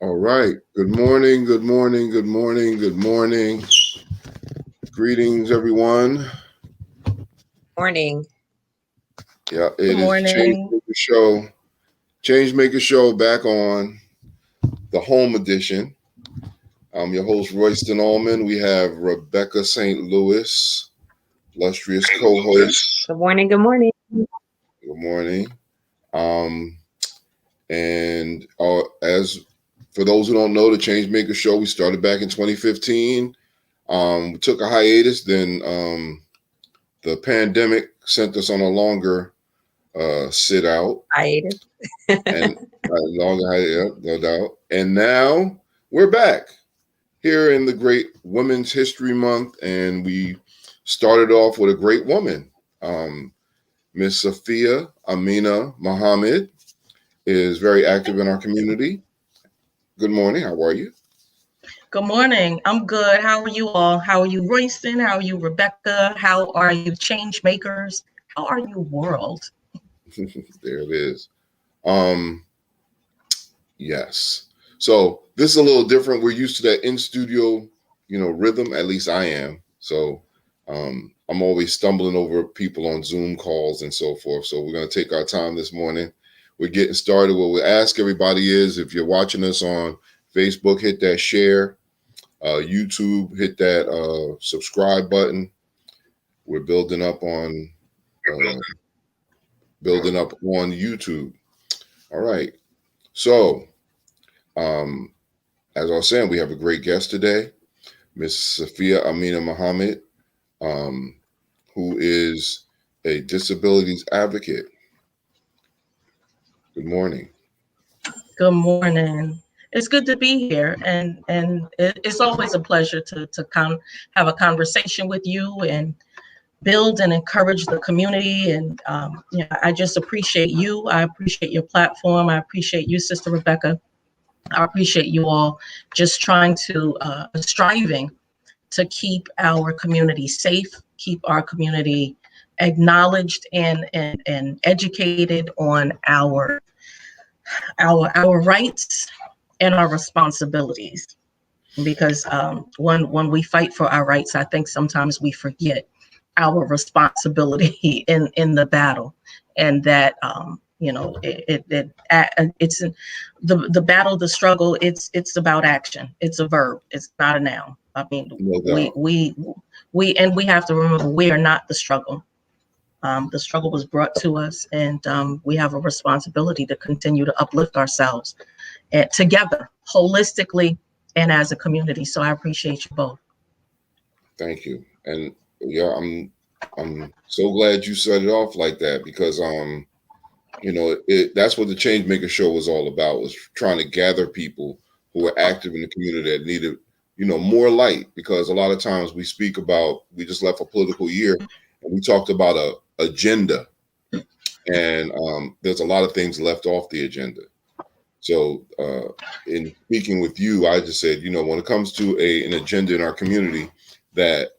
All right. Good morning. Good morning. Good morning. Good morning. Greetings, everyone. Morning. Yeah, Good it is the Change morning. Maker Show. Change Maker Show back on the home edition. I'm your host, Royston Allman. We have Rebecca St. Louis, illustrious co-host. Good morning. Good morning. Good morning. Um, and as for those who don't know, the Change Maker Show, we started back in 2015. We took a hiatus, then the pandemic sent us on a longer sit out Hiatus. and longer hiatus, no doubt. And now we're back here in the Great Women's History Month, and we started off with a great woman. Miss Safiyyah Amina Muhammad is very active in our community. Good morning. How are you? Good morning. I'm good. How are you all? How are you, Royston? How are you, Rebecca? How are you, change makers? How are you, world? There it is. Um, yes. So this is a little different. We're used to that in studio, rhythm. At least I am. So I'm always stumbling over people on Zoom calls and so forth. So we're going to take our time this morning. We're getting started. What we ask everybody is, if you're watching us on Facebook, hit that share. YouTube, hit that subscribe button. We're uh, building up on YouTube. All right. So, um, as I was saying, we have a great guest today, Miss Safiyyah Amina Muhammad, um, who is a disabilities advocate. Good morning. Good morning. It's good to be here, and it's always a pleasure to come have a conversation with you and build and encourage the community. And I just appreciate you. I appreciate your platform. I appreciate you, Sister Rebecca. I appreciate you all just trying to striving to keep our community safe, keep our community acknowledged and educated on our rights and our responsibilities. Because when we fight for our rights, I think sometimes we forget our responsibility in the battle, and that it's the battle, the struggle. It's about action. It's a verb. It's not a noun. I mean, No we doubt. we we and we have to remember we are not the struggle. The struggle was brought to us, and we have a responsibility to continue to uplift ourselves together, holistically, and as a community. So I appreciate you both. Thank you. And yeah, I'm so glad you set it off like that because that's what the Change Maker Show was all about, was trying to gather people who are active in the community that needed, more light. Because a lot of times we just left a political year and we talked about a agenda, and there's a lot of things left off the agenda. So in speaking with you, I just said, when it comes to an agenda in our community, that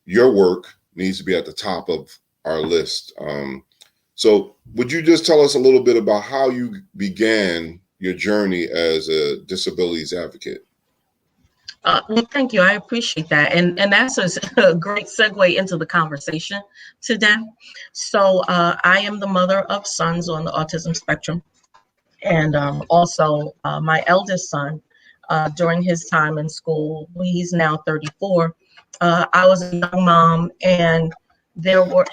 your work needs to be at the top of our list. So would you just tell us a little bit about how you began your journey as a disabilities advocate? Well, thank you. I appreciate that, and that's a great segue into the conversation today. So I am the mother of sons on the autism spectrum, and also my eldest son. During his time in school, he's now 34. I was a young mom, and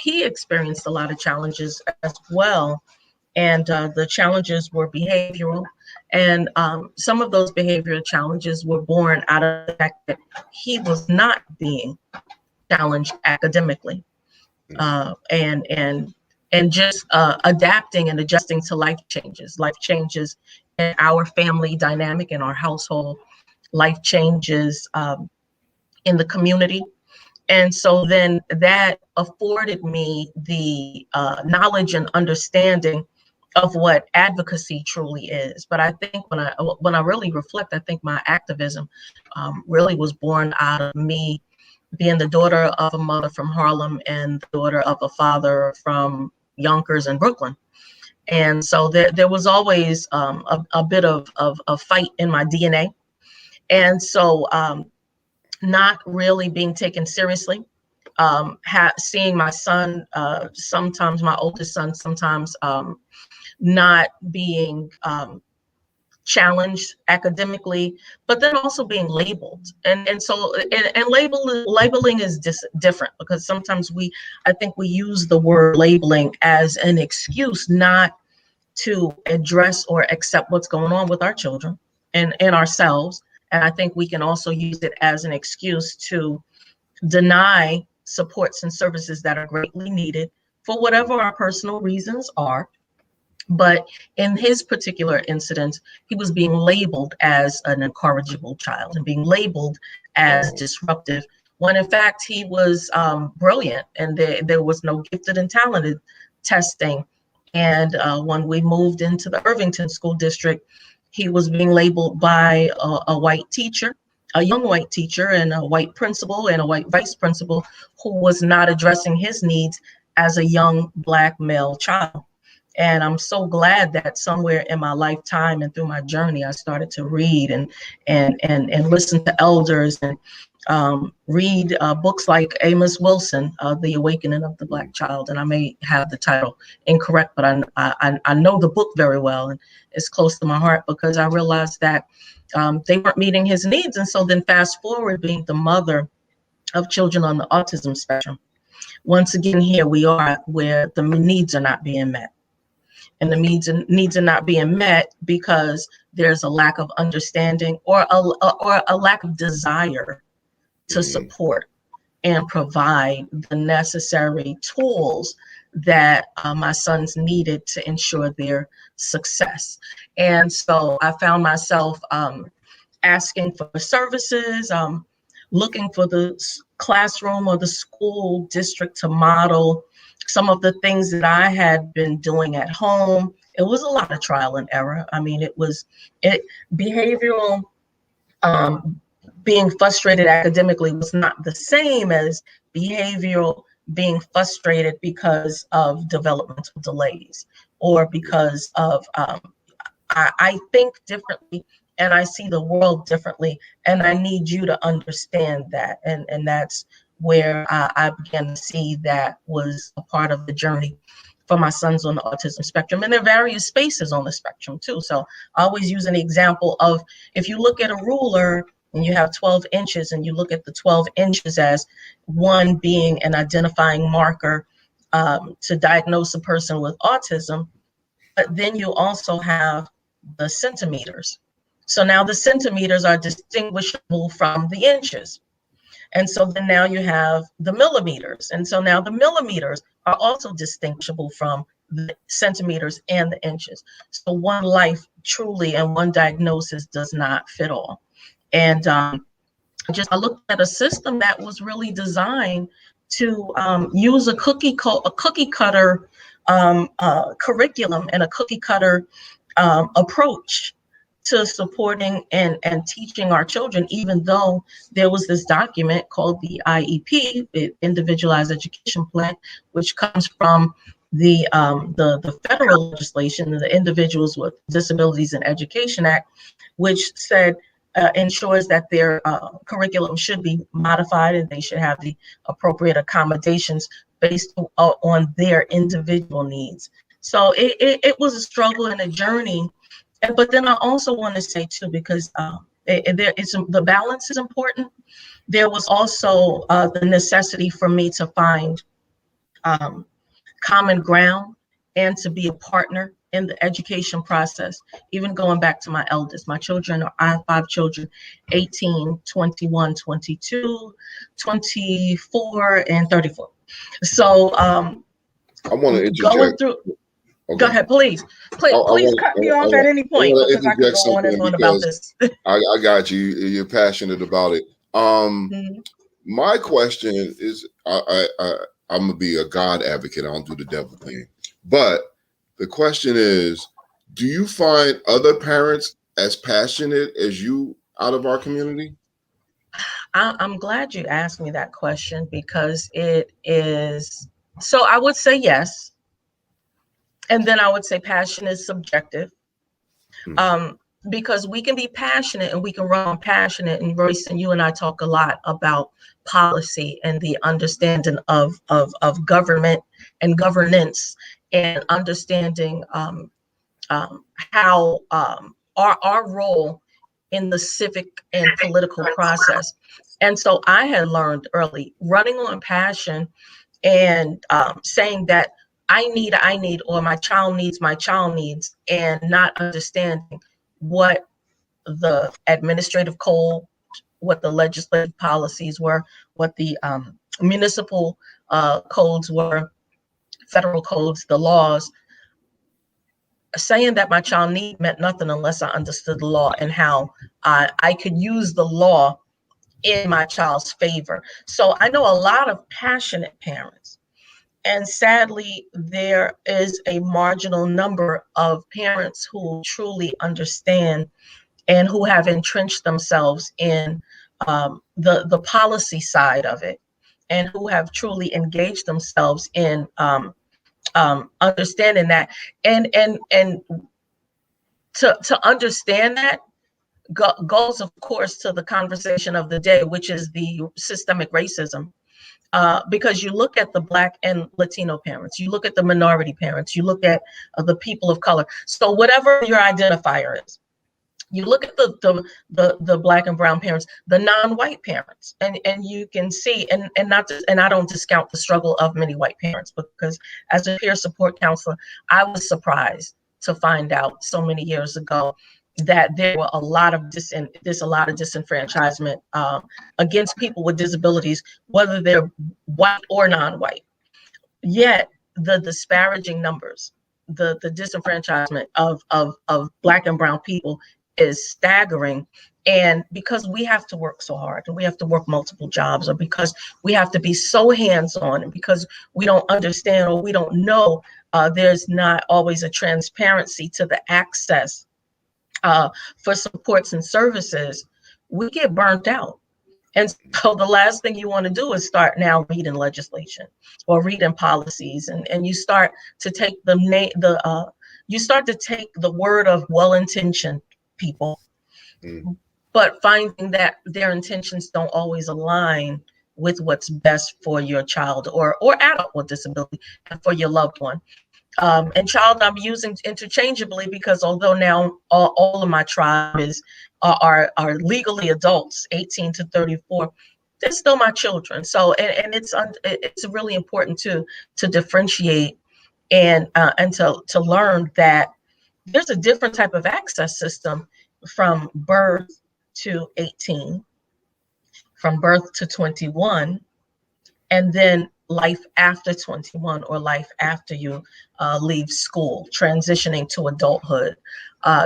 he experienced a lot of challenges as well, and the challenges were behavioral, and some of those behavioral challenges were born out of the fact that he was not being challenged academically, and just adapting and adjusting to life changes in our family dynamic, in our household, life changes in the community. And so then that afforded me the knowledge and understanding of what advocacy truly is. But I think when I really reflect, I think my activism really was born out of me being the daughter of a mother from Harlem and the daughter of a father from Yonkers and Brooklyn. And so there was always a bit of a fight in my DNA. And so not really being taken seriously, seeing my son, sometimes my oldest son, sometimes not being challenged academically, but then also being labeled. And so labeling is different, because sometimes I think we use the word labeling as an excuse not to address or accept what's going on with our children and ourselves. And I think we can also use it as an excuse to deny supports and services that are greatly needed for whatever our personal reasons are. But in his particular incident, he was being labeled as an incorrigible child and being labeled as disruptive, when in fact he was brilliant, and there was no gifted and talented testing. And when we moved into the Irvington School District, he was being labeled by a white teacher, a young white teacher, and a white principal and a white vice principal, who was not addressing his needs as a young Black male child. And I'm so glad that somewhere in my lifetime and through my journey, I started to read and listen to elders, and read books like Amos Wilson, The Awakening of the Black Child. And I may have the title incorrect, but I know the book very well, and it's close to my heart, because I realized that they weren't meeting his needs. And so then fast forward, being the mother of children on the autism spectrum, once again, here we are where the needs are not being met. And the needs are not being met because there's a lack of understanding, or a lack of desire to support and provide the necessary tools that my sons needed to ensure their success. And so I found myself asking for services, looking for the classroom or the school district to model some of the things that I had been doing at home. It was a lot of trial and error. I mean, behavioral, being frustrated academically was not the same as behavioral being frustrated because of developmental delays, or because of I think differently and I see the world differently, and I need you to understand that. And that's where I began to see that was a part of the journey for my sons on the autism spectrum. And there are various spaces on the spectrum too. So I always use an example of, if you look at a ruler and you have 12 inches, and you look at the 12 inches as one being an identifying marker to diagnose a person with autism, but then you also have the centimeters. So now the centimeters are distinguishable from the inches. And so then now you have the millimeters. And so now the millimeters are also distinguishable from the centimeters and the inches. So one life truly and one diagnosis does not fit all. And I looked at a system that was really designed to use a cookie cutter curriculum and a cookie cutter approach to supporting and teaching our children, even though there was this document called the IEP, the Individualized Education Plan, which comes from the federal legislation, the Individuals with Disabilities in Education Act, which said ensures that their curriculum should be modified, and they should have the appropriate accommodations based on their individual needs. So it was a struggle and a journey. But then I also want to say too, because the balance is important. There was also the necessity for me to find common ground and to be a partner in the education process. Even going back to my eldest, I have 5 children, 18, 21, 22, 24, and 34. So I want to interject. Going through. Okay. Go ahead, please cut me off at any point, because I could go on and on about this. I got you. You're passionate about it. My question is, I'm gonna be a God advocate. I don't do the devil thing, but the question is, do you find other parents as passionate as you out of our community? I'm glad you asked me that question, because it is. So I would say yes. And then I would say passion is subjective. Because we can be passionate and we can run passionate. And Royce and you and I talk a lot about policy and the understanding of government and governance, and understanding how our role in the civic and political process. And so I had learned early, running on passion, and saying that I need, or my child needs, and not understanding what the administrative code, what the legislative policies were, what the municipal codes were, federal codes, the laws. Saying that my child need meant nothing unless I understood the law and how I could use the law in my child's favor. So I know a lot of passionate parents. And sadly, there is a marginal number of parents who truly understand and who have entrenched themselves in the policy side of it, and who have truly engaged themselves in understanding that. And to understand that goes, of course, to the conversation of the day, which is the systemic racism. Because you look at the Black and Latino parents, you look at the minority parents, you look at the people of color. So whatever your identifier is, you look at the Black and brown parents, the non-white parents, and you can see, and I don't discount the struggle of many white parents, because as a peer support counselor, I was surprised to find out so many years ago that there were a lot of disenfranchisement against people with disabilities, whether they're white or non-white. Yet the disparaging numbers, the disenfranchisement of Black and brown people is staggering. And because we have to work so hard, and we have to work multiple jobs, or because we have to be so hands-on, and because we don't understand or we don't know, there's not always a transparency to the access for supports and services, we get burnt out. And so the last thing you want to do is start now reading legislation or reading policies, and you start to take you start to take the word of well-intentioned people, but finding that their intentions don't always align with what's best for your child or adult with disability, and for your loved one. And child I'm using interchangeably, because although now all of my tribe are legally adults, 18 to 34, they're still my children. So and it's really important to differentiate, and to learn that there's a different type of access system from birth to 18, from birth to 21, and then life after 21, or life after you leave school, transitioning to adulthood.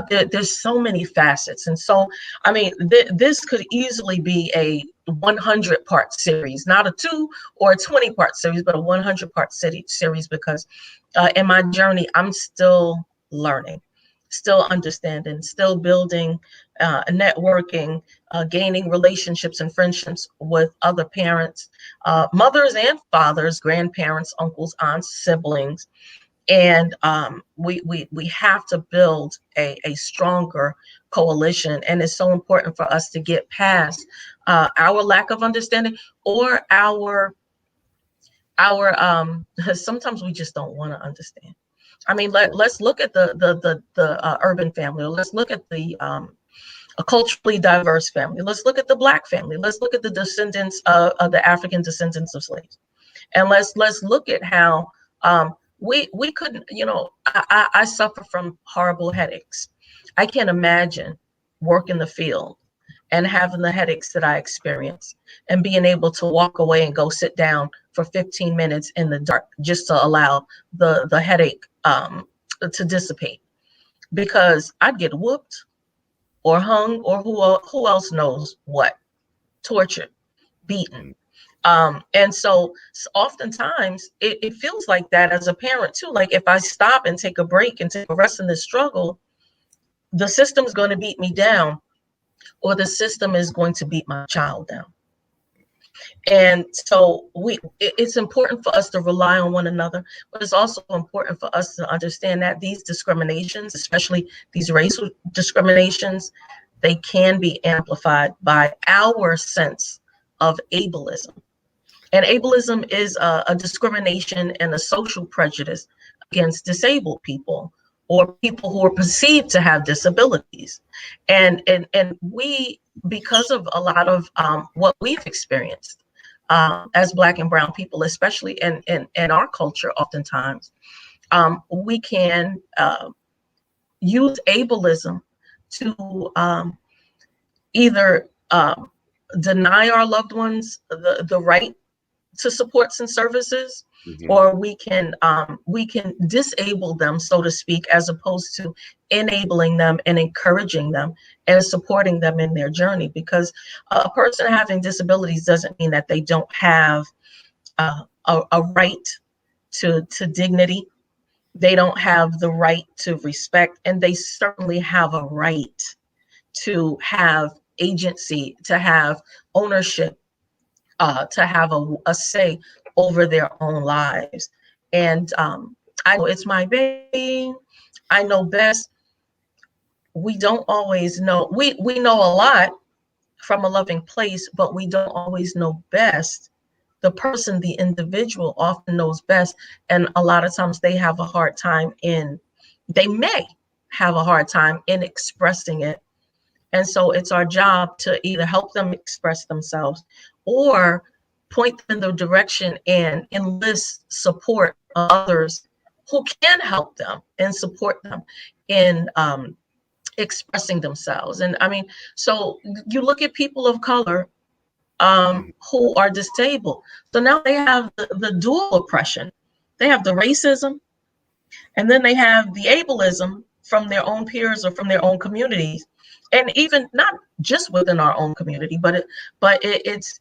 There's so many facets. And so, I mean, this could easily be a 100-part series, not a 2 or a 20-part series, but a 100-part series, because in my journey, I'm still learning, still understanding, still building, networking, gaining relationships and friendships with other parents, mothers and fathers, grandparents, uncles, aunts, siblings. And we have to build a stronger coalition. And it's so important for us to get past our lack of understanding, or our sometimes we just don't want to understand. I mean, let's look at the urban family, or let's look at a culturally diverse family. Let's look at the Black family. Let's look at the descendants of the African descendants of slaves, and let's look at how we couldn't. I suffer from horrible headaches. I can't imagine working the field and having the headaches that I experience, and being able to walk away and go sit down for 15 minutes in the dark just to allow the headache to dissipate, because I'd get whooped or hung, or who else knows what, tortured, beaten. And so oftentimes it feels like that as a parent too. Like, if I stop and take a break and take a rest in this struggle, the system is going to beat me down, or the system is going to beat my child down. And so it's important for us to rely on one another, but it's also important for us to understand that these discriminations, especially these racial discriminations, they can be amplified by our sense of ableism. And ableism is a discrimination and a social prejudice against disabled people or people who are perceived to have disabilities. And we, because of a lot of what we've experienced as Black and Brown people, especially in our culture, oftentimes, we can use ableism to either deny our loved ones the right to supports and services, or we can disable them, so to speak, as opposed to enabling them and encouraging them and supporting them in their journey. Because a person having disabilities doesn't mean that they don't have a right to dignity. They don't have the right to respect, and they certainly have a right to have agency, to have ownership, to have a say over their own lives. And I know it's my baby. I know best. We don't always know. We know a lot from a loving place, but we don't always know best. The person, the individual often knows best. And a lot of times they may have a hard time in expressing it. And so it's our job to either help them express themselves or point them in the direction and enlist support of others who can help them and support them in expressing themselves. And I mean, so you look at people of color who are disabled. So now they have the dual oppression. They have the racism, and then they have the ableism from their own peers or from their own communities. And even not just within our own community, but it's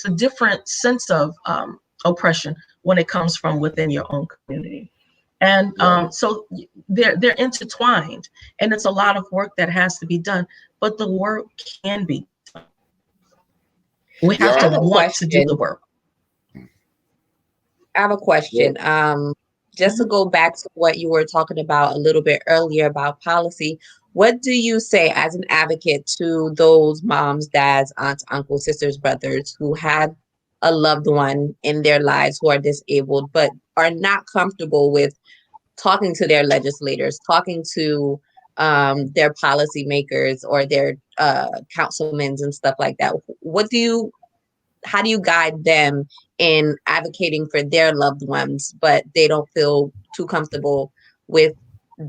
a different sense of oppression when it comes from within your own community. And so they're intertwined, and it's a lot of work that has to be done, but the work can be done. We have to want to do the work. I have a question. Just to go back to what you were talking about a little bit earlier about policy, what do you say as an advocate to those moms, dads, aunts, uncles, sisters, brothers who had a loved one in their lives who are disabled, but are not comfortable with talking to their legislators, talking to their policymakers or their councilmen and stuff like that? How do you guide them in advocating for their loved ones, but they don't feel too comfortable with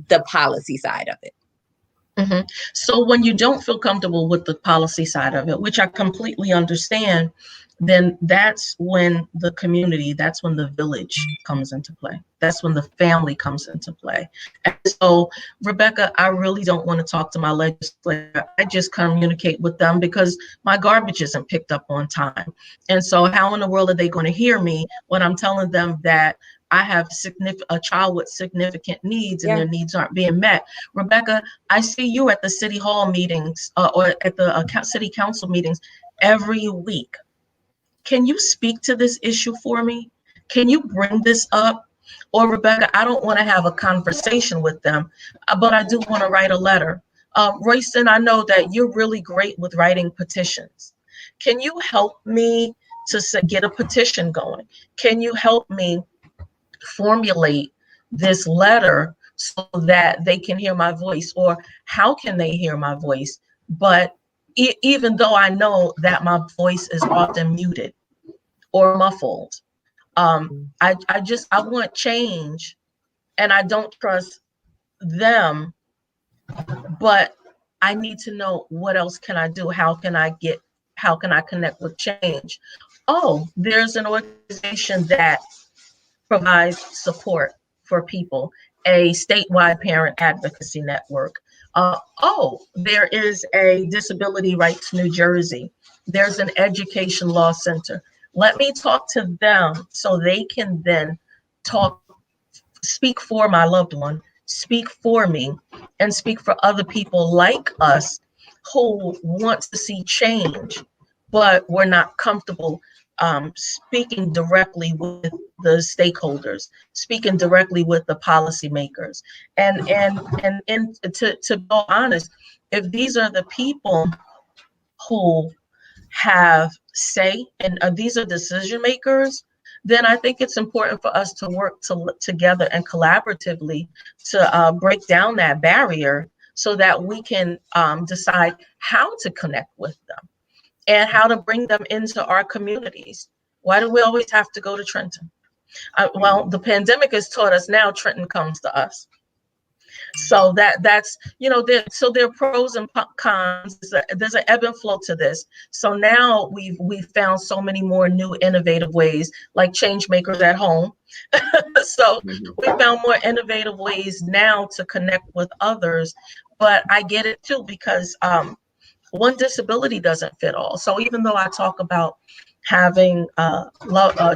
the policy side of it? Mm-hmm. So when you don't feel comfortable with the policy side of it, which I completely understand, then that's when the community, that's when the village comes into play. That's when the family comes into play. And so, Rebecca, I really don't want to talk to my legislator. I just communicate with them because my garbage isn't picked up on time. And so how in the world are they going to hear me when I'm telling them that I have a child with significant needs and their needs aren't being met? Rebecca, I see you at the city hall meetings or at the city council meetings every week. Can you speak to this issue for me? Can you bring this up? Or Rebecca, I don't want to have a conversation with them, but I do want to write a letter. Royston, I know that you're really great with writing petitions. Can you help me to get a petition going? Can you help me formulate this letter so that they can hear my voice? Or how can they hear my voice? But even though I know that my voice is often muted or muffled, I want change, and I don't trust them, but I need to know what else can I do? How can I connect with change? Oh, there's an organization that provides support for people, a statewide parent advocacy network. There is a Disability Rights New Jersey. There's an education law center. Let me talk to them so they can then speak for my loved one, speak for me, and speak for other people like us who want to see change, but we're not comfortable speaking directly with the stakeholders, speaking directly with the policymakers, and to go honest, if these are the people who have say and these are decision makers, then I think it's important for us to work together and collaboratively to break down that barrier so that we can decide how to connect with them and how to bring them into our communities. Why do we always have to go to Trenton? Well, the pandemic has taught us now Trenton comes to us. So that's there are pros and cons. There's an ebb and flow to this. So now we've found so many more new innovative ways, like change makers at home. So we found more innovative ways now to connect with others. But I get it too, because one disability doesn't fit all. So even though I talk about having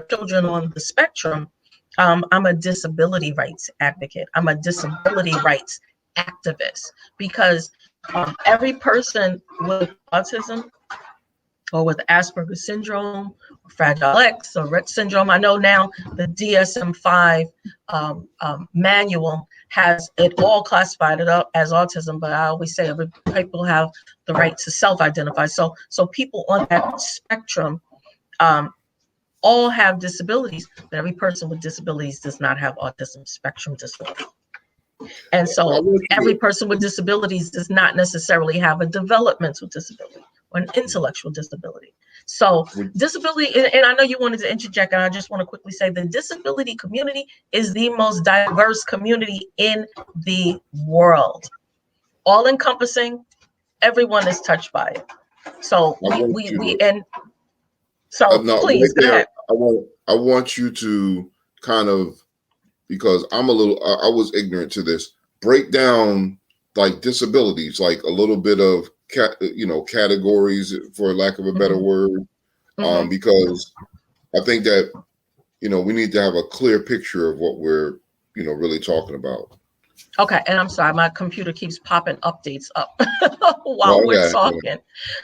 children on the spectrum, I'm a disability rights advocate. I'm a disability rights activist, because every person with autism or with Asperger's syndrome, or Fragile X, or Rett syndrome, I know now the DSM-5 manual has it all classified it up as autism, but I always say every people have the right to self-identify. So people on that spectrum all have disabilities, but every person with disabilities does not have autism spectrum disorder. And so every person with disabilities does not necessarily have a developmental disability or an intellectual disability. So disability, and I know you wanted to interject, and I just want to quickly say the disability community is the most diverse community in the world. All encompassing, everyone is touched by it. So please go ahead. I want you to kind of, because I was ignorant to this, break down like disabilities, like a little bit of categories, for lack of a better word, because I think that we need to have a clear picture of what we're really talking about. Okay, and I'm sorry, my computer keeps popping updates up while we're talking.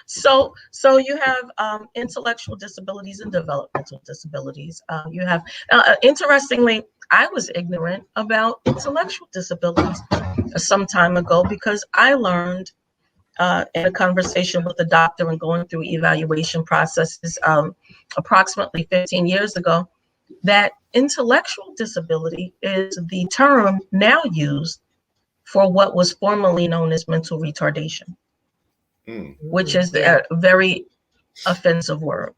So you have intellectual disabilities and developmental disabilities. You have, interestingly, I was ignorant about intellectual disabilities some time ago, because I learned in a conversation with a doctor and going through evaluation processes approximately 15 years ago, that intellectual disability is the term now used for what was formerly known as mental retardation, which is a very offensive word.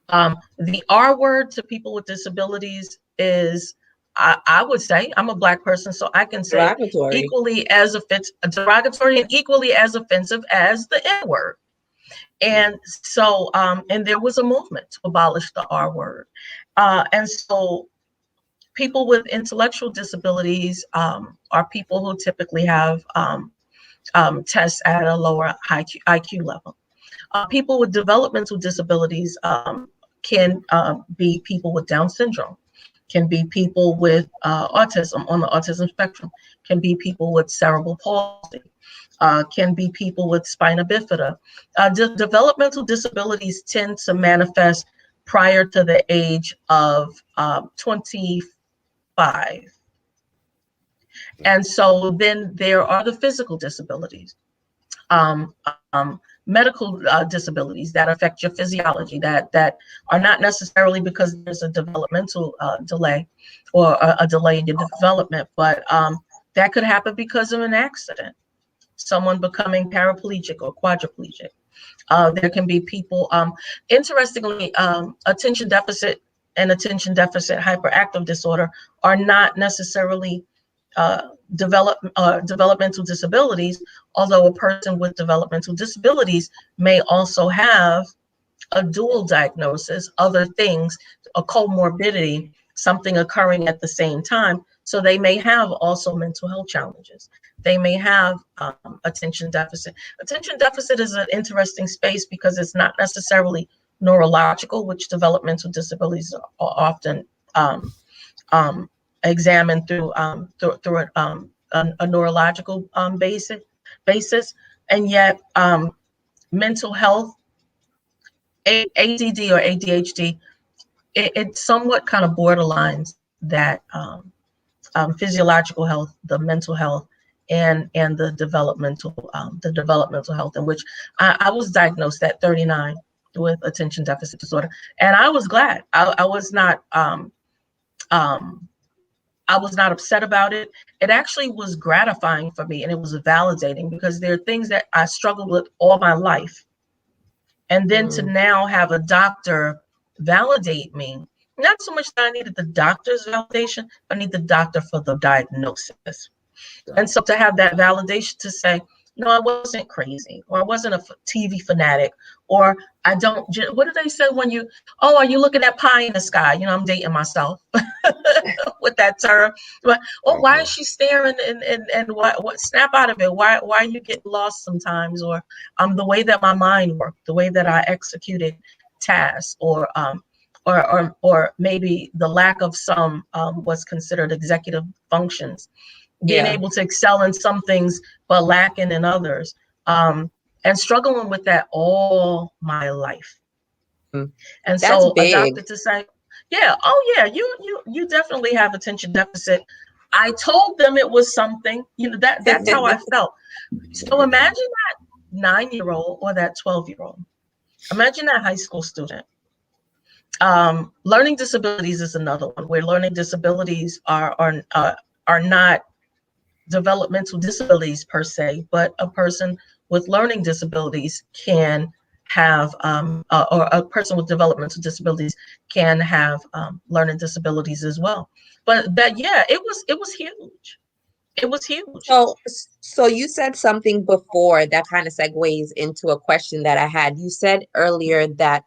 The R word to people with disabilities is, I would say, I'm a Black person, so I can say equally as derogatory and equally as offensive as the N word. And so, and there was a movement to abolish the R word. And so people with intellectual disabilities are people who typically have tests at a lower IQ level. People with developmental disabilities can be people with Down syndrome, can be people with autism on the autism spectrum, can be people with cerebral palsy, can be people with spina bifida. Developmental disabilities tend to manifest prior to the age of 25. And so then there are the physical disabilities, medical disabilities that affect your physiology, that are not necessarily because there's a developmental delay or a delay in your development, but that could happen because of an accident, someone becoming paraplegic or quadriplegic. There can be people, interestingly, attention deficit and attention deficit hyperactive disorder are not necessarily developmental disabilities, although a person with developmental disabilities may also have a dual diagnosis, other things, a comorbidity, something occurring at the same time. So they may have also mental health challenges. They may have attention deficit. Attention deficit is an interesting space because it's not necessarily neurological, which developmental disabilities are often examined through a neurological basis, and yet mental health ADD or ADHD, it somewhat kind of borderlines that physiological health, the mental health, and the developmental health, in which I was diagnosed at 39 with attention deficit disorder, and I was glad. I was not I was not upset about it. It actually was gratifying for me, and it was validating, because there are things that I struggled with all my life, and then to now have a doctor validate me. Not so much that I needed the doctor's validation, I need the doctor for the diagnosis. And so to have that validation to say, no, I wasn't crazy, or I wasn't a TV fanatic, or I don't, what do they say when you, oh, are you looking at pie in the sky? You know, I'm dating myself with that term. But, oh, why is she staring, and what snap out of it? Why you get lost sometimes? Or the way that my mind worked, the way that I executed tasks, or maybe the lack of some what's considered executive functions, being able to excel in some things but lacking in others, and struggling with that all my life. And That's so big. a doctor to say, yeah, oh yeah, you definitely have attention deficit. I told them it was something, that's how I felt. So imagine that 9-year-old or that 12-year-old. Imagine that high school student. Learning disabilities is another one, where learning disabilities are not developmental disabilities per se, but a person with learning disabilities can have, or a person with developmental disabilities can have learning disabilities as well. But that, yeah, it was huge. It was huge. So you said something before that kind of segues into a question that I had. You said earlier that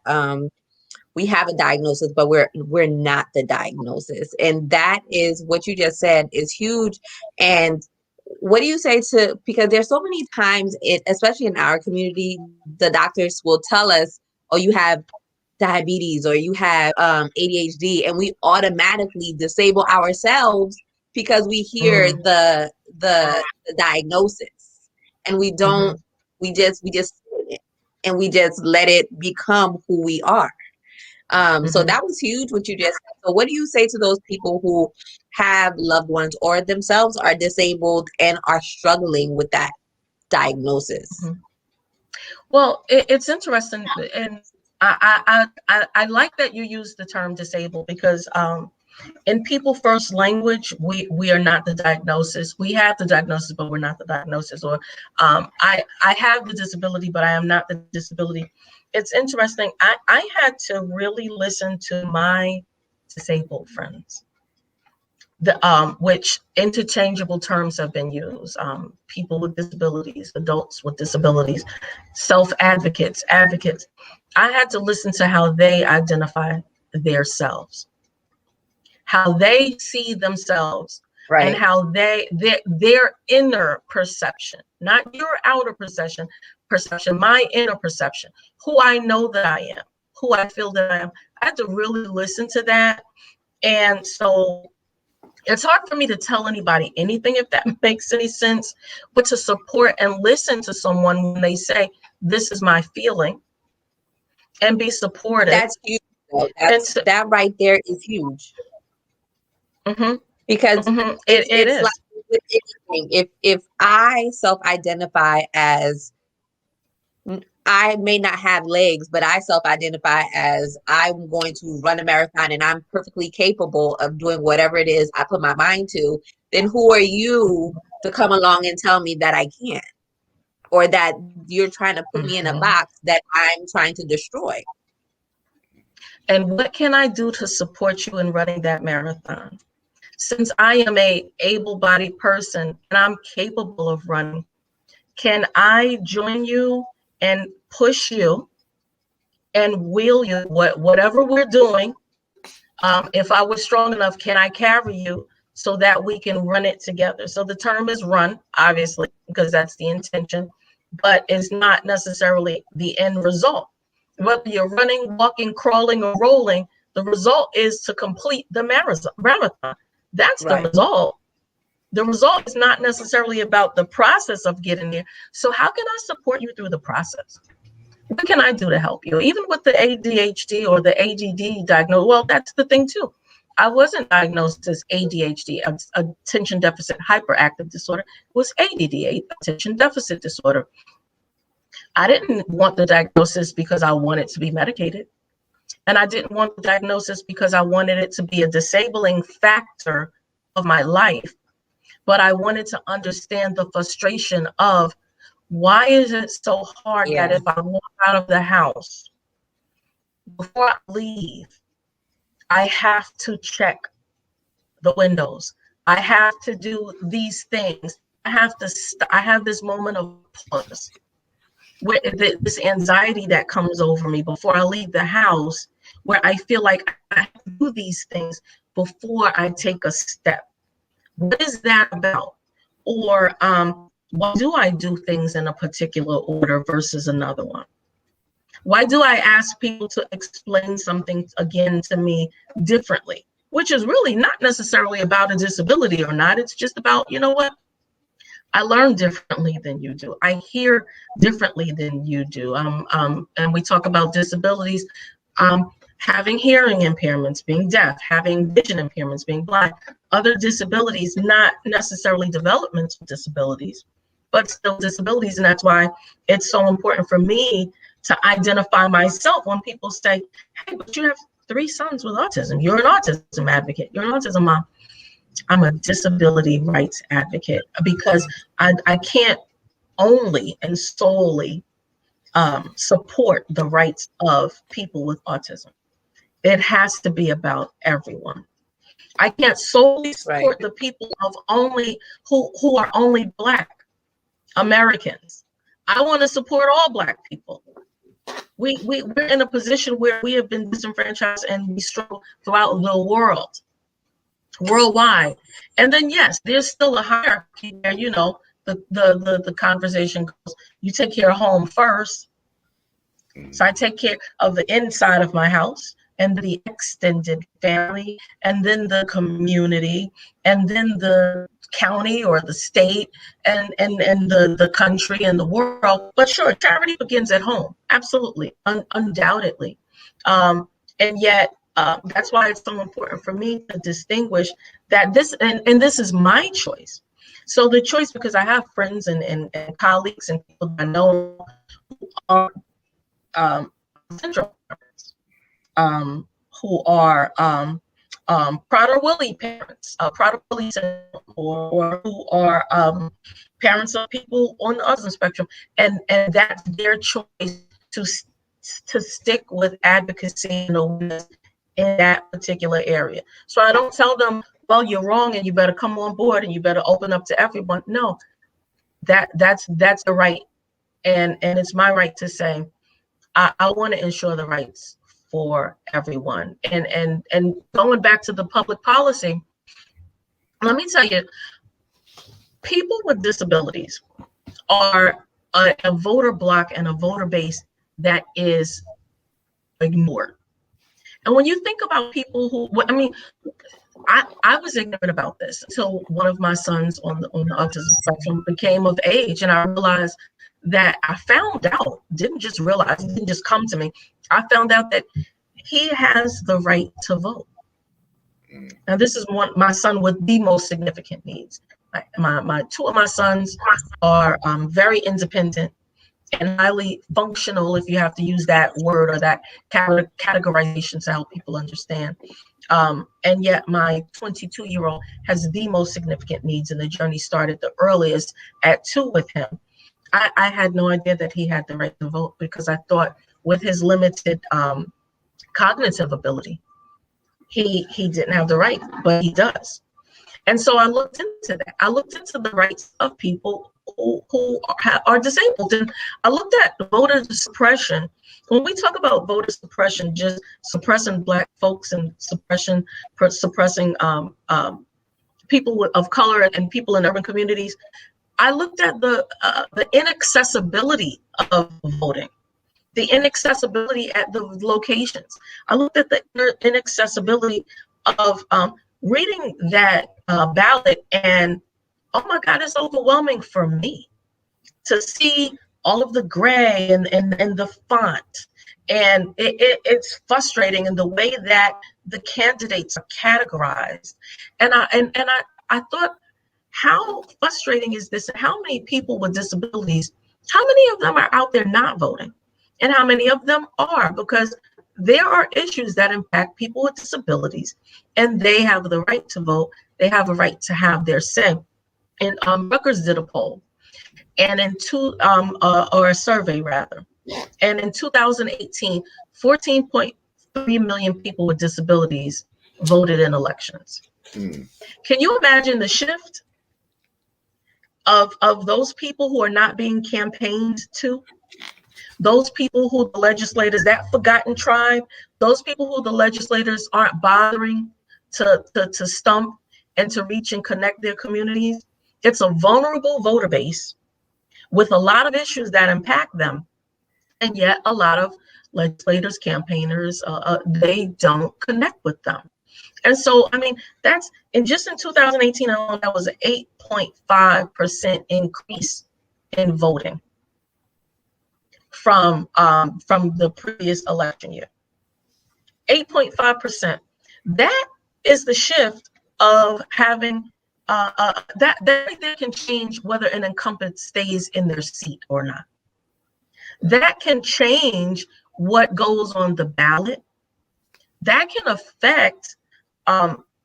we have a diagnosis, but we're not the diagnosis, and that is what you just said is huge. And what do you say to, because there's so many times, especially in our community, the doctors will tell us, oh, you have diabetes, or you have ADHD, and we automatically disable ourselves because we hear the diagnosis, and we don't, we just sit in it, and we just let it become who we are. So that was huge what you just said. So what do you say to those people who have loved ones or themselves are disabled and are struggling with that diagnosis? Well, it's interesting, and I like that you use the term disabled, because in people first language, we are not the diagnosis. We have the diagnosis, but we're not the diagnosis. Or I have the disability, but I am not the disability. It's interesting. I had to really listen to my disabled friends, which interchangeable terms have been used. People with disabilities, adults with disabilities, self-advocates, advocates. I had to listen to how they identify themselves, how they see themselves, Right. and how their inner perception, not your outer perception, my inner perception, who I know that I am, who I feel that I am. I had to really listen to that. And so it's hard for me to tell anybody anything, if that makes any sense, but to support and listen to someone when they say, this is my feeling, and be supportive. That's huge. That right there is huge. Because it is. like with anything, if I self-identify as, I may not have legs, but I self-identify as I'm going to run a marathon and I'm perfectly capable of doing whatever it is I put my mind to, then who are you to come along and tell me that I can't? Or that you're trying to put me in a box that I'm trying to destroy? And what can I do to support you in running that marathon? Since I am a able-bodied person and I'm capable of running, can I join you and push you and wheel you, whatever we're doing? If I was strong enough, can I carry you so that we can run it together? So the term is run, obviously, because that's the intention, but it's not necessarily the end result. Whether you're running, walking, crawling, or rolling, the result is to complete the marathon. That's the result. The result is not necessarily about the process of getting there. So how can I support you through the process? What can I do to help you? Even with the ADHD or the ADD diagnosis, well, that's the thing too. I wasn't diagnosed as ADHD, attention deficit hyperactive disorder. It was ADD, attention deficit disorder. I didn't want the diagnosis because I wanted to be medicated. And I didn't want the diagnosis because I wanted it to be a disabling factor of my life. But I wanted to understand the frustration of, why is it so hard that if I walk out of the house, before I leave, I have to check the windows. I have to do these things. I have to. I have this moment of pause, where this anxiety that comes over me before I leave the house, where I feel like I have to do these things before I take a step. What is that about? Or why do I do things in a particular order versus another one? Why do I ask people to explain something again to me differently? Which is really not necessarily about a disability or not. It's just about, you know what? I learn differently than you do. I hear differently than you do. And we talk about disabilities, having hearing impairments, being deaf, having vision impairments, being blind, other disabilities, not necessarily developmental disabilities, but still disabilities. And that's why it's so important for me to identify myself when people say, hey, but you have 3 sons with autism. You're an autism advocate. You're an autism mom. I'm a disability rights advocate, because I can't only and solely support the rights of people with autism. It has to be about everyone. I can't solely support the people of only who are only Black Americans. I want to support all Black people. We're in a position where we have been disenfranchised and we struggle throughout the world, worldwide. And then yes, there's still a hierarchy where, you know, the conversation goes, you take care of home first. So I take care of the inside of my house, and the extended family, and then the community, and then the county or the state, and the country and the world. But sure, charity begins at home. Absolutely, undoubtedly. And yet, that's why it's so important for me to distinguish that this, and this is my choice. So the choice, because I have friends and colleagues and people that I know who are central parents, who are Prader Willi parents, Prader Willi or who are parents of people on the autism spectrum, and that's their choice to stick with advocacy and awareness in that particular area. So I don't tell them, well, you're wrong and you better come on board and you better open up to everyone. No, that's the right, and it's my right to say, I want to ensure the rights for everyone. And going back to the public policy, let me tell you, people with disabilities are a voter block and a voter base that is ignored. And when you think about people who, I mean, I was ignorant about this until one of my sons on the autism spectrum became of age, and I realized that I found out, didn't just realize, it didn't just come to me. I found out that he has the right to vote. Now, this is my son with the most significant needs. My 2 of my sons are very independent and highly functional, if you have to use that word or that categorization to help people understand. And yet my 22-year-old has the most significant needs, and the journey started the earliest at 2 with him. I had no idea that he had the right to vote, because I thought with his limited cognitive ability, he didn't have the right, but he does. And so I looked into that. I looked into the rights of people who are disabled. And I looked at voter suppression. When we talk about voter suppression, just suppressing Black folks and suppressing people of color and people in urban communities, I looked at the inaccessibility of voting, the inaccessibility at the locations. I looked at the inaccessibility of reading that ballot, and oh my God, it's overwhelming for me to see all of the gray and the font. And it's frustrating in the way that the candidates are categorized. And I thought, how frustrating is this? And how many people with disabilities, how many of them are out there not voting? And how many of them are? Because there are issues that impact people with disabilities, and they have the right to vote. They have a right to have their say. And Rutgers did a poll, and or a survey rather. And in 2018, 14.3 million people with disabilities voted in elections. Mm. Can you imagine the shift of those people who are not being campaigned to? Those people who the legislators, that forgotten tribe, those people who the legislators aren't bothering to stump and to reach and connect their communities. It's a vulnerable voter base with a lot of issues that impact them. And yet a lot of legislators, campaigners, they don't connect with them. And so, I mean, just in 2018 alone, that was an 8.5% increase in voting from the previous election year. 8.5%. That is the shift of having that right there can change whether an incumbent stays in their seat or not. That can change what goes on the ballot. That can affect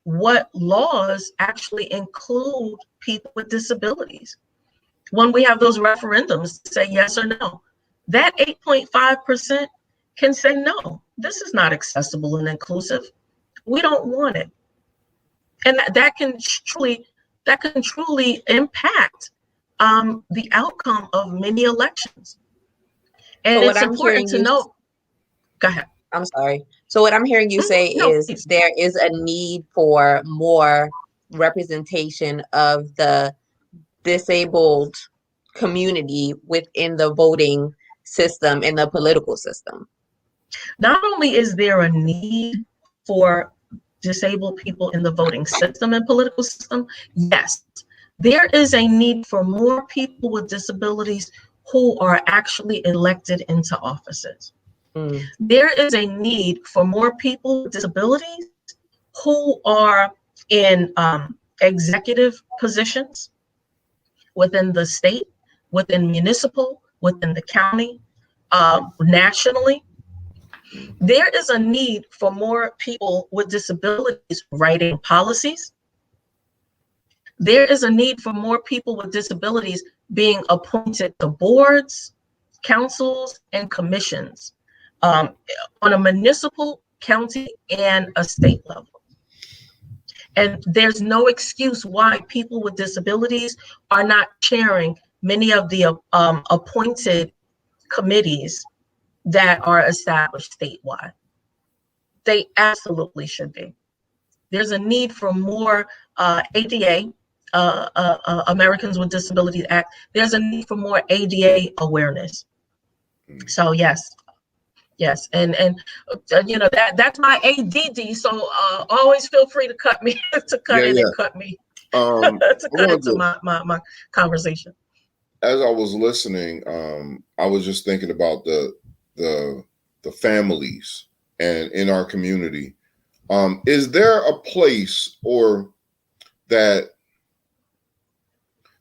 what laws actually include people with disabilities. When we have those referendums to say yes or no, that 8.5% can say no, this is not accessible and inclusive. We don't want it. And that can truly impact the outcome of many elections. And So what it's I'm important hearing to you, know. Go ahead. I'm sorry. So what I'm hearing you say No, is please. there is a need for more representation of the disabled community within the voting system, in the political system. Not only is there a need for disabled people in the voting system and political system, yes, there is a need for more people with disabilities who are actually elected into offices. Mm. There is a need for more people with disabilities who are in executive positions within the state, within municipal, within the county, nationally. There is a need for more people with disabilities writing policies. There is a need for more people with disabilities being appointed to boards, councils, and commissions on a municipal, county, and a state level. And there's no excuse why people with disabilities are not chairing many of the appointed committees that are established statewide. They absolutely should be. There's a need for more ADA, Americans with Disabilities Act. There's a need for more ADA awareness. So yes, and you know that's my ADD. So always feel free to cut me to cut in and cut me to cut into my conversation. As I was listening, I was just thinking about the families and in our community. Is there a place or that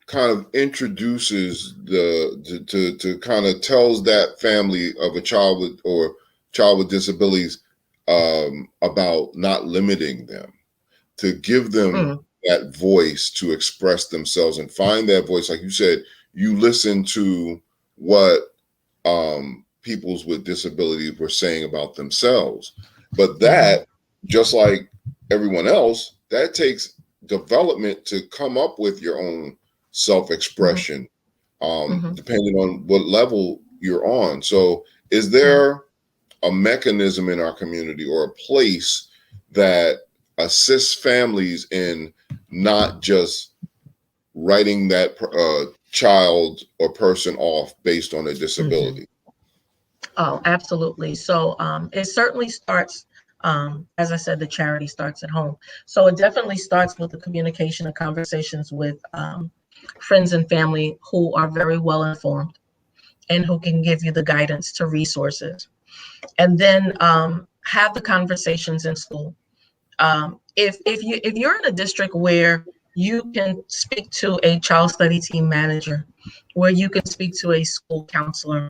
kind of introduces to kind of tells that family of a child with disabilities about not limiting them, to give them that voice to express themselves and find that voice? Like you said, you listen to what peoples with disabilities were saying about themselves, but that, just like everyone else, that takes development to come up with your own self-expression, depending on what level you're on. So is there a mechanism in our community or a place that assists families in not just writing that child or person off based on a disability? Oh, absolutely. So it certainly starts, as I said, the charity starts at home. So it definitely starts with the communication and conversations with friends and family who are very well informed and who can give you the guidance to resources. And then have the conversations in school. If you're in a district where you can speak to a child study team manager, where you can speak to a school counselor,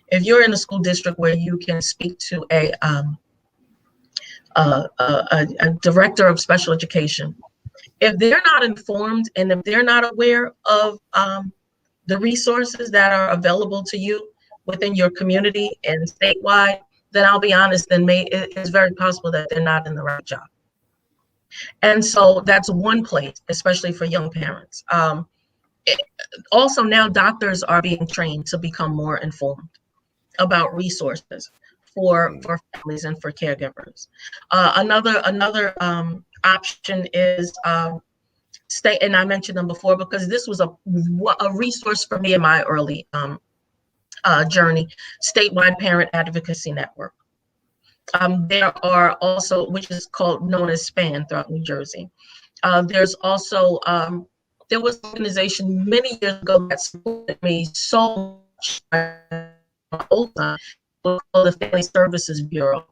if you're in a school district where you can speak to a director of special education, if they're not informed and if they're not aware of the resources that are available to you within your community and statewide, then I'll be honest, then it's very possible that they're not in the right job. And so that's one place, especially for young parents. Also, now doctors are being trained to become more informed about resources for families and for caregivers. Another option is state, and I mentioned them before because this was a resource for me in my early journey, statewide parent advocacy network. There are also, which is known as SPAN throughout New Jersey. There's also, there was an organization many years ago that supported me so much called the Family Services Bureau.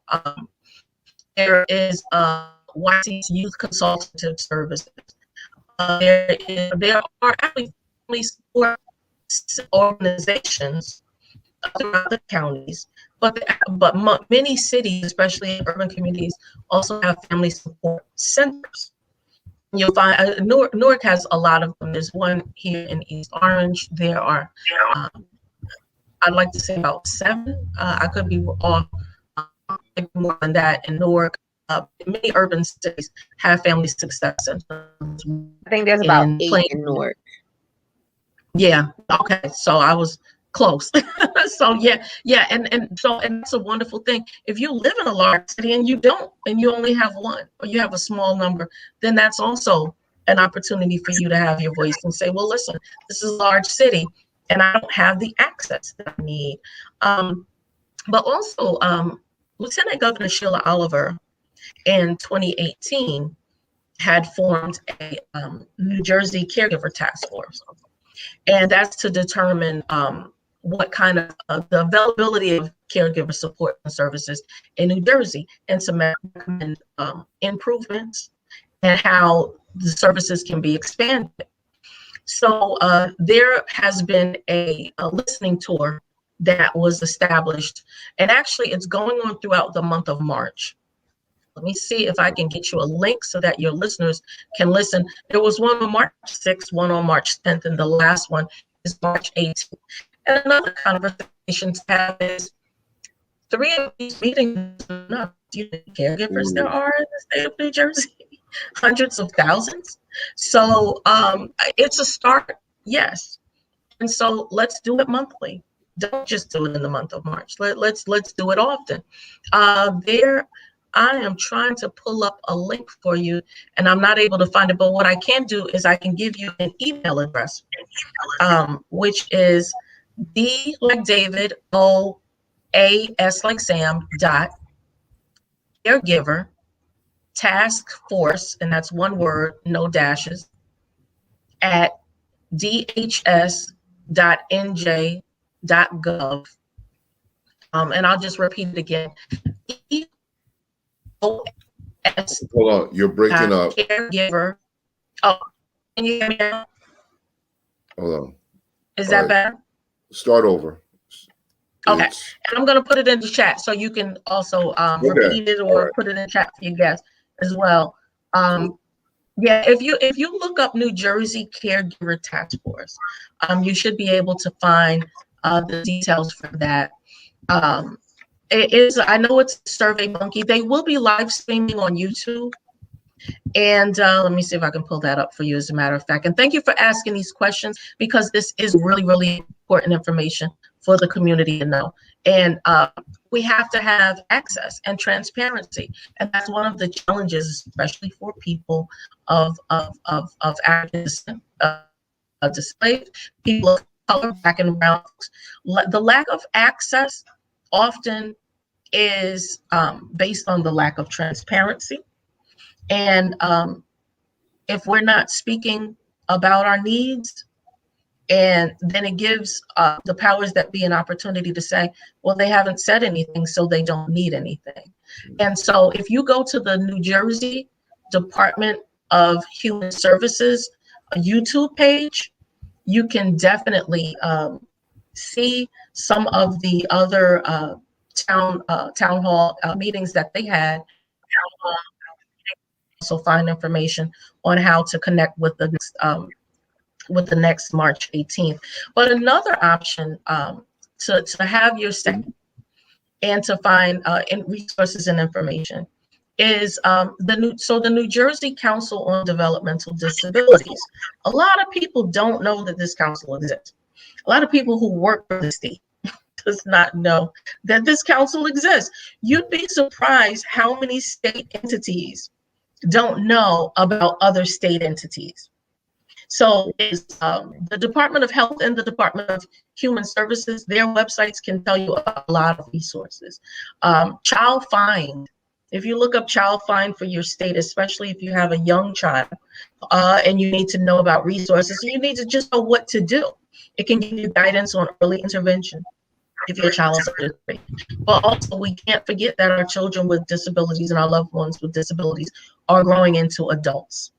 There is YC's Youth Consultative Services. There are actually family support organizations throughout the counties, but many cities, especially in urban communities, also have family support centers. You'll find Newark has a lot of them. There's one here in East Orange. There are, I'd like to say about 7. I could be off, maybe more than that in Newark. Many urban cities have family success centers. I think there's about 8 in Newark. Yeah. Okay. So I was close. So yeah, and it's a wonderful thing. If you live in a large city and you only have one, or you have a small number, then that's also an opportunity for you to have your voice and say, well, listen, this is a large city and I don't have the access that I need. But also, Lieutenant Governor Sheila Oliver in 2018 had formed a New Jersey Caregiver Task Force. And that's to determine what kind of the availability of caregiver support and services in New Jersey, and to recommend improvements and how the services can be expanded. So there has been a listening tour that was established, and actually it's going on throughout the month of March. Let me see if I can get you a link so that your listeners can listen. There was one on March 6th, one on March 10th, and the last one is March 18th. And another conversation to have is 3 of these meetings are enough. Do you know caregivers there are in the state of New Jersey? Hundreds of thousands. So it's a start, yes. And so let's do it monthly. Don't just do it in the month of March. Let's do it often. I am trying to pull up a link for you, and I'm not able to find it. But what I can do is I can give you an email address, which is D like David, O, A, S like Sam, caregiver task force, and that's one word, no dashes, at dhs.nj.gov. And I'll just repeat it again. E-O-S. Hold on, you're breaking up. Caregiver. Oh, can you hear me now? Hold on. Is that better? Start over. Okay, and I'm going to put it in the chat so you can also repeat it or put it in chat for you guys as well. Yeah, if you look up New Jersey Caregiver Task Force, you should be able to find the details for that. It is, I know it's SurveyMonkey. They will be live streaming on YouTube. And let me see if I can pull that up for you as a matter of fact. And thank you for asking these questions, because this is really, really important information for the community to know. And we have to have access and transparency. And that's one of the challenges, especially for people of African descent, displaced people of color, Black and brown folks. The lack of access often is based on the lack of transparency. And if we're not speaking about our needs, And then it gives the powers that be an opportunity to say, well, they haven't said anything, so they don't need anything. And so if you go to the New Jersey Department of Human Services YouTube page, you can definitely see some of the other town hall meetings that they had. Also find information on how to connect with the next March 18th. But another option to have your say and to find resources and information is the New Jersey Council on Developmental Disabilities. A lot of people don't know that this council exists. A lot of people who work for the state does not know that this council exists. You'd be surprised how many state entities don't know about other state entities. So is the Department of Health and the Department of Human Services, their websites can tell you a lot of resources. Child Find, if you look up Child Find for your state, especially if you have a young child and you need to know about resources, you need to just know what to do. It can give you guidance on early intervention if your child is under 3. But also, we can't forget that our children with disabilities and our loved ones with disabilities are growing into adults.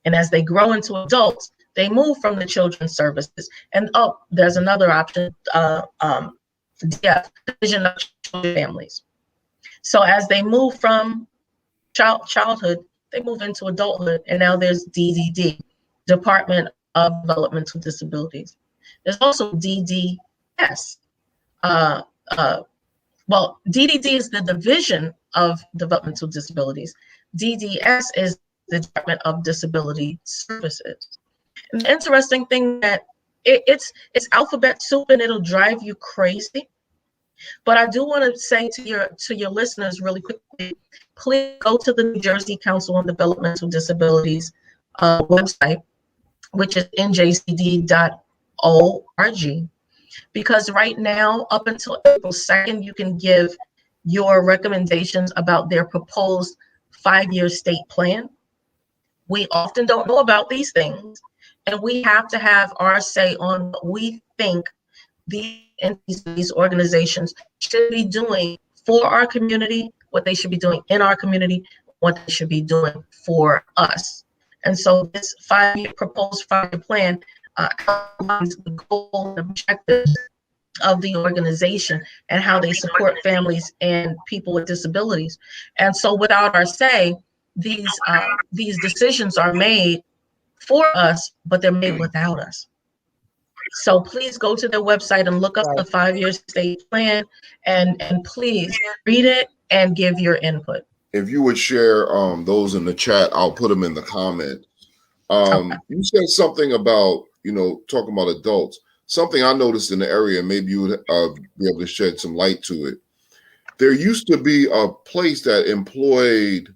And as they grow into adults, they move from the children's services. And there's another option, DF, Division of Children Families. So as they move from childhood, they move into adulthood. And now there's DDD, Department of Developmental Disabilities. There's also DDS. Well, DDD is the Division of Developmental Disabilities. DDS is the Department of Disability Services. And the interesting thing that it's alphabet soup and it'll drive you crazy. But I do want to say to your listeners really quickly, please go to the New Jersey Council on Developmental Disabilities website, which is njcd.org. Because right now, up until April 2nd, you can give your recommendations about their proposed 5-year state plan. We often don't know about these things, and we have to have our say on what we think these organizations should be doing for our community, what they should be doing in our community, what they should be doing for us. And so this proposed 5-year plan outlines the goals and objectives of the organization and how they support families and people with disabilities. And so without our say, these decisions are made for us, but they're made without us. So please go to their website and look up the 5-year state plan and please read it and give your input. If you would share those in the chat, I'll put them in the comments. Okay. You said something about, talking about adults. Something I noticed in the area, maybe you would be able to shed some light to it. There used to be a place that employed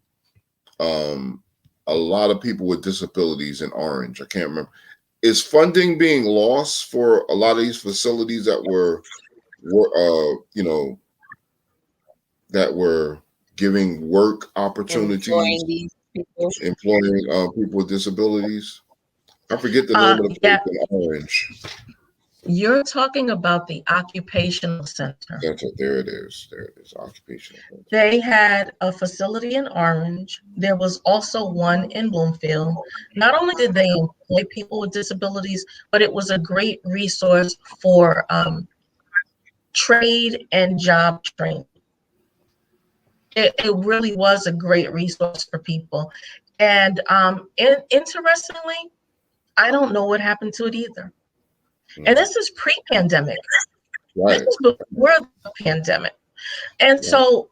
a lot of people with disabilities in Orange. I can't remember. Is funding being lost for a lot of these facilities that were giving work opportunities, employing people with disabilities? I forget the name of the place in Orange. You're talking about the occupational center. That's it. There it is. Occupational center. They had a facility in Orange. There was also one in Bloomfield. Not only did they employ people with disabilities, but it was a great resource for trade and job training. It really was a great resource for people. And interestingly, I don't know what happened to it either. And this is pre-pandemic. Right. This is before the pandemic. And so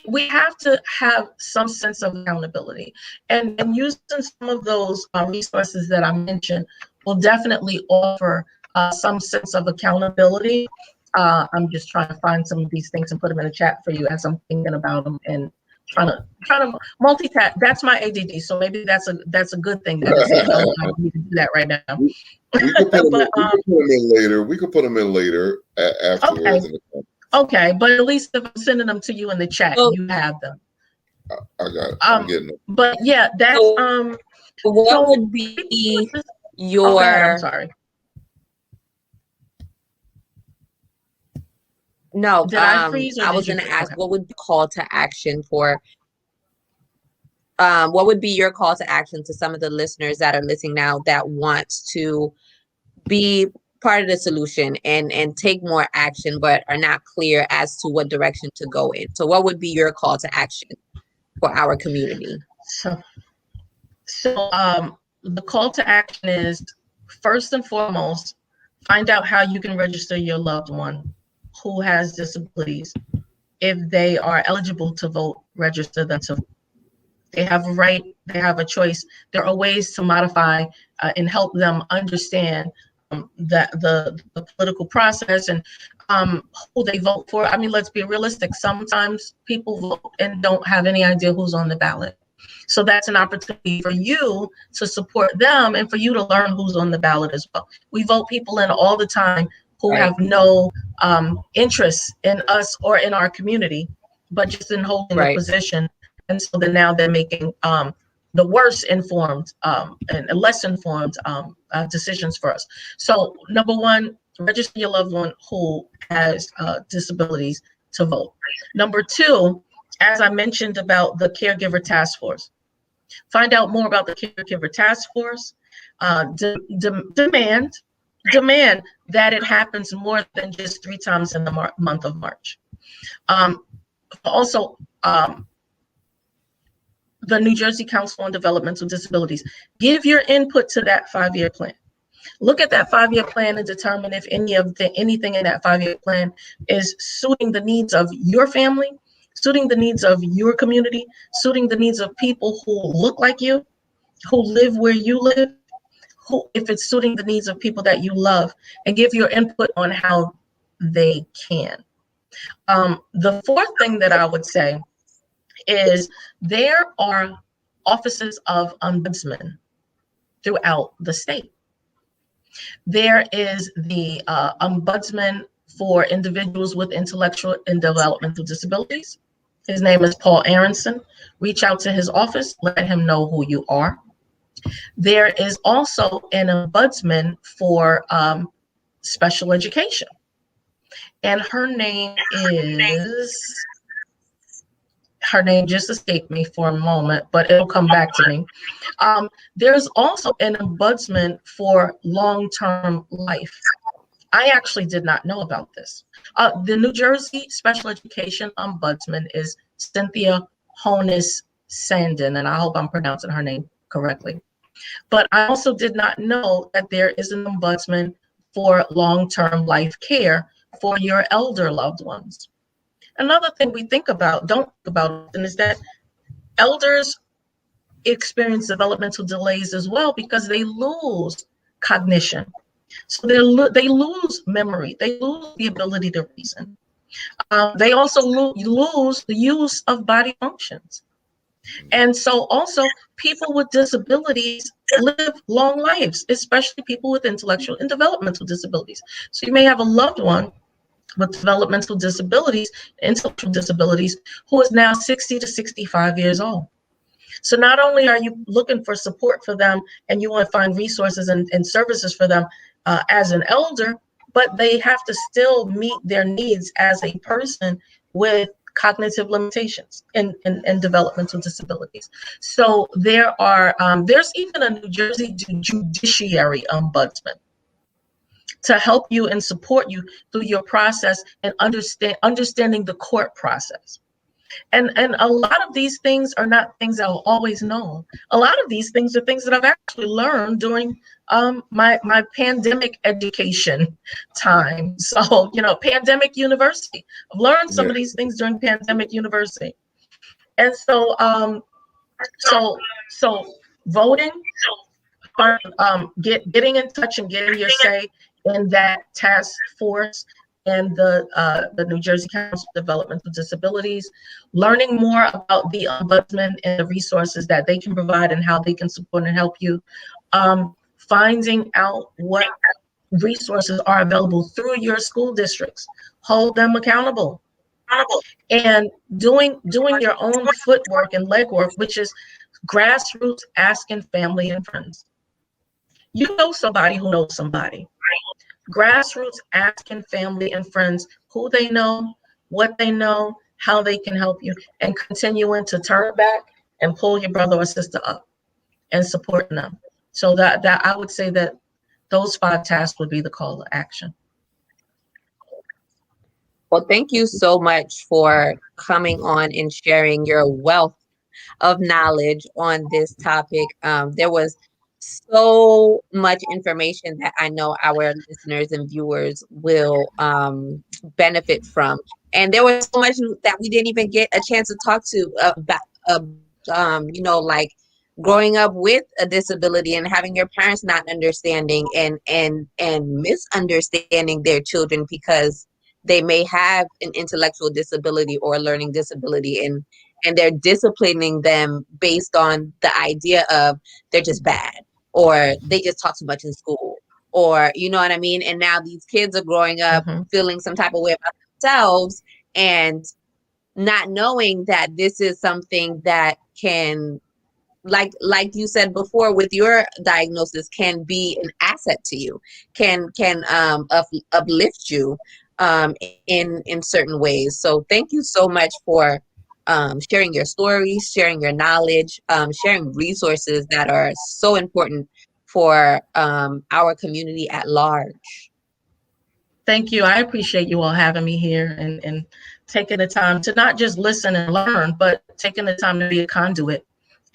we have to have some sense of accountability. And using some of those resources that I mentioned will definitely offer some sense of accountability. I'm just trying to find some of these things and put them in the chat for you as I'm thinking about them and trying to multitask. That's my ADD, so maybe that's a good thing. That I don't need to do that right now. We could put them in later afterwards. Okay, but at least if I'm sending them to you in the chat, you have them. I got it. I'm getting them. But yeah, that's what would be Oh, go ahead. I'm your sorry. no, Did I freeze or I was did you gonna freeze? ask Okay. what would be call to action for what would be your call to action to some of the listeners that are listening now that wants to be part of the solution and take more action but are not clear as to what direction to go in. So what would be your call to action for our community? So the call to action is, first and foremost, find out how you can register your loved one who has disabilities. If they are eligible to vote, register them to vote. They have a right, they have a choice. There are ways to modify and help them understand the political process and who they vote for. I mean, let's be realistic. Sometimes people vote and don't have any idea who's on the ballot. So that's an opportunity for you to support them and for you to learn who's on the ballot as well. We vote people in all the time who Right. have no interest in us or in our community, but just in holding a Right. position. And so then now they're making the worst informed and less informed decisions for us. So number one, register your loved one who has disabilities to vote. Number two, as I mentioned about the caregiver task force, find out more about the caregiver task force. Demand that it happens more than just 3 times in the month of March. Also, the New Jersey Council on Developmental Disabilities. Give your input to that 5-year plan. Look at that 5-year plan and determine if anything in that 5-year plan is suiting the needs of your family, suiting the needs of your community, suiting the needs of people who look like you, who live where you live, if it's suiting the needs of people that you love, and give your input on how they can. The fourth thing that I would say is there are offices of ombudsman throughout the state. There is the ombudsman for individuals with intellectual and developmental disabilities. His name is Paul Aronson. Reach out to his office, let him know who you are. There is also an ombudsman for special education. And her name just escaped me for a moment, but it'll come back to me. There's also an ombudsman for long-term life. I actually did not know about this. The New Jersey Special Education Ombudsman is Cynthia Honus Sandin, and I hope I'm pronouncing her name correctly. But I also did not know that there is an ombudsman for long-term life care for your elder loved ones. Another thing we don't think about, is that elders experience developmental delays as well because they lose cognition. So they lose memory. They lose the ability to reason. They also lose the use of body functions. And so also people with disabilities live long lives, especially people with intellectual and developmental disabilities. So you may have a loved one with developmental disabilities, intellectual disabilities, who is now 60 to 65 years old. So not only are you looking for support for them and you want to find resources and services for them as an elder, but they have to still meet their needs as a person with cognitive limitations and developmental disabilities. So there's even a New Jersey judiciary ombudsman to help you and support you through your process and understanding the court process. And a lot of these things are not things I will always know. A lot of these things are things that I've actually learned during my pandemic education time. So, pandemic university. I've learned some of these things during pandemic university. And so voting, getting in touch and getting your say in that task force and the New Jersey Council of Developmental Disabilities, learning more about the ombudsman and the resources that they can provide and how they can support and help you, finding out what resources are available through your school districts, hold them accountable, and doing your own footwork and legwork, which is grassroots asking family and friends. You know somebody who knows somebody. Grassroots, asking family and friends who they know, what they know, how they can help you, and continuing to turn back and pull your brother or sister up and supporting them. So that I would say that those 5 tasks would be the call to action. Well, thank you so much for coming on and sharing your wealth of knowledge on this topic. There was so much information that I know our listeners and viewers will benefit from. And there was so much that we didn't even get a chance to talk to about, like growing up with a disability and having your parents not understanding and misunderstanding their children because they may have an intellectual disability or a learning disability, and they're disciplining them based on the idea of they're just bad or they just talk too much in school, or you know what I mean. And now these kids are growing up feeling some type of way about themselves and not knowing that this is something that can, like you said before with your diagnosis, can be an asset to you, can uplift you in certain ways. So thank you so much for sharing your stories, sharing your knowledge, sharing resources that are so important for our community at large. Thank you. I appreciate you all having me here and taking the time to not just listen and learn, but taking the time to be a conduit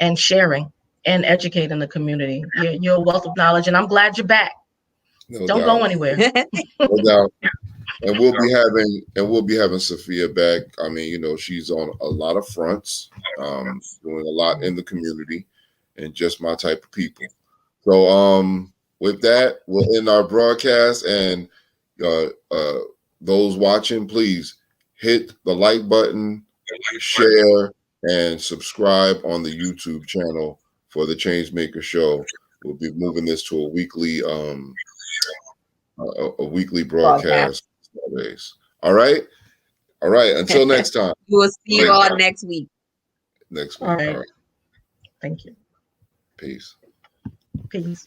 and sharing and educating the community. You're a wealth of knowledge, and I'm glad you're back. No Don't doubt. go anywhere. No doubt. And we'll be having Safiyyah back. I mean, you know, she's on a lot of fronts, doing a lot in the community, and just my type of people. So, with that, we'll end our broadcast. And those watching, please hit the like button, share, and subscribe on the YouTube channel for the Changemaker Show. We'll be moving this to a weekly broadcast nowadays. All right. All right. Until next time. We'll see you all next week. Next week. All right. All right. Thank you. Peace. Peace.